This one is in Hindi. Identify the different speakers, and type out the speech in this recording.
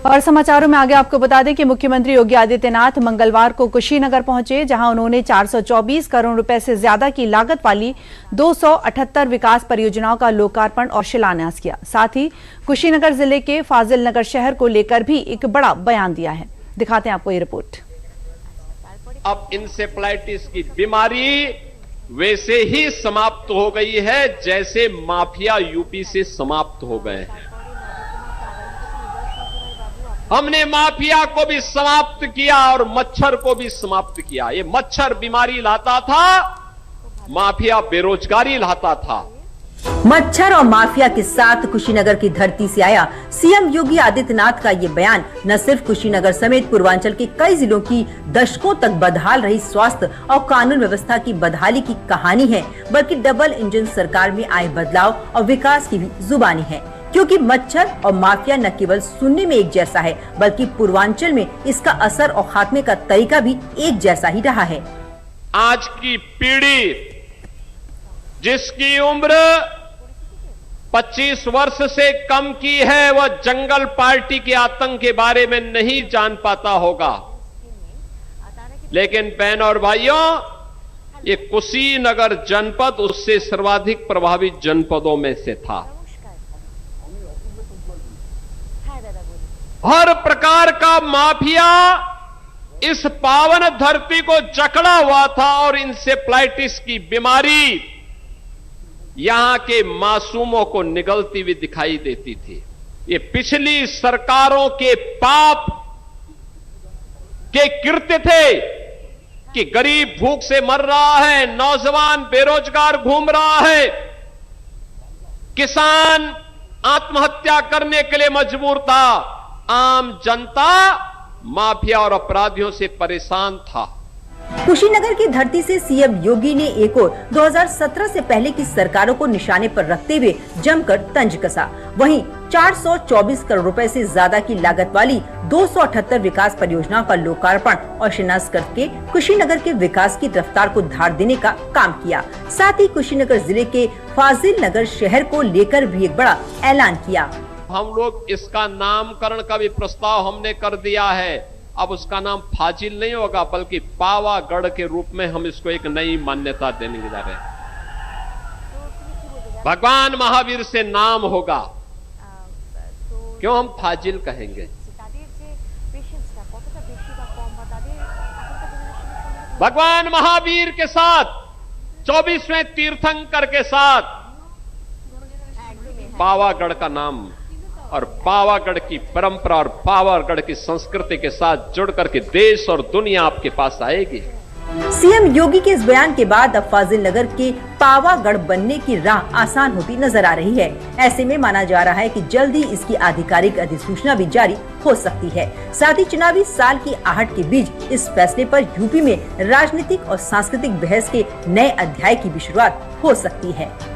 Speaker 1: और समाचारों में आगे आपको बता दें कि मुख्यमंत्री योगी आदित्यनाथ मंगलवार को कुशीनगर पहुंचे, जहां उन्होंने 424 करोड़ रुपए से ज्यादा की लागत वाली 278 विकास परियोजनाओं का लोकार्पण और शिलान्यास किया। साथ ही कुशीनगर जिले के फाजिल नगर शहर को लेकर भी एक बड़ा बयान दिया है। दिखाते हैं आपको ये रिपोर्ट।
Speaker 2: अब इंसेफ्लाइटिस की बीमारी वैसे ही समाप्त हो गई है जैसे माफिया यूपी से समाप्त हो गए हैं। हमने माफिया को भी समाप्त किया और मच्छर को भी समाप्त किया। ये मच्छर बीमारी लाता था, माफिया बेरोजगारी लाता था।
Speaker 3: मच्छर और माफिया के साथ कुशीनगर की धरती से आया सीएम योगी आदित्यनाथ का ये बयान न सिर्फ कुशीनगर समेत पूर्वांचल के कई जिलों की दशकों तक बदहाल रही स्वास्थ्य और कानून व्यवस्था की बदहाली की कहानी है, बल्कि डबल इंजन सरकार में आए बदलाव और विकास की भी जुबानी है। क्योंकि मच्छर और माफिया न केवल सुनने में एक जैसा है, बल्कि पूर्वांचल में इसका असर और खात्मे का तरीका भी एक जैसा ही रहा है।
Speaker 2: आज की पीढ़ी जिसकी उम्र 25 वर्ष से कम की है, वह जंगल पार्टी के आतंक के बारे में नहीं जान पाता होगा। लेकिन बहनों और भाइयों, ये कुशीनगर जनपद उससे सर्वाधिक प्रभावित जनपदों में से था। हर प्रकार का माफिया इस पावन धरती को जकड़ा हुआ था और इंसेफ्लाइटिस की बीमारी यहां के मासूमों को निगलती हुई दिखाई देती थी। ये पिछली सरकारों के पाप के कृत्य थे कि गरीब भूख से मर रहा है, नौजवान बेरोजगार घूम रहा है, किसान आत्महत्या करने के लिए मजबूर था, आम जनता माफिया और अपराधियों से परेशान था।
Speaker 3: कुशीनगर की धरती से सीएम योगी ने एक और 2017 से पहले की सरकारों को निशाने पर रखते हुए जमकर तंज कसा। वहीं 424 करोड़ रुपए से ज्यादा की लागत वाली 278 विकास परियोजनाओं का लोकार्पण और शिलान्यास करके कुशीनगर के विकास की रफ्तार को धार देने का काम किया। साथ ही कुशीनगर जिले के फाजिल नगर शहर को लेकर भी एक बड़ा ऐलान किया।
Speaker 2: हम लोग इसका नामकरण का भी प्रस्ताव हमने कर दिया है। अब उसका नाम फाजिल नहीं होगा, बल्कि पावागढ़ के रूप में हम इसको एक नई मान्यता देने जा रहे हैं। भगवान महावीर से नाम होगा, क्यों हम फाजिल कहेंगे? भगवान महावीर के साथ 24वें तीर्थंकर के साथ पावागढ़ का नाम और पावागढ़ की परंपरा और पावागढ़ की संस्कृति के साथ जुड़ करके देश और दुनिया आपके पास आएगी।
Speaker 3: सीएम योगी के इस बयान के बाद अब फाजिल नगर के पावागढ़ बनने की राह आसान होती नजर आ रही है। ऐसे में माना जा रहा है कि जल्द ही इसकी आधिकारिक अधिसूचना भी जारी हो सकती है। साथ ही चुनावी साल की आहट के बीच इस फैसले पर यूपी में राजनीतिक और सांस्कृतिक बहस के नए अध्याय की भी शुरुआत हो सकती है।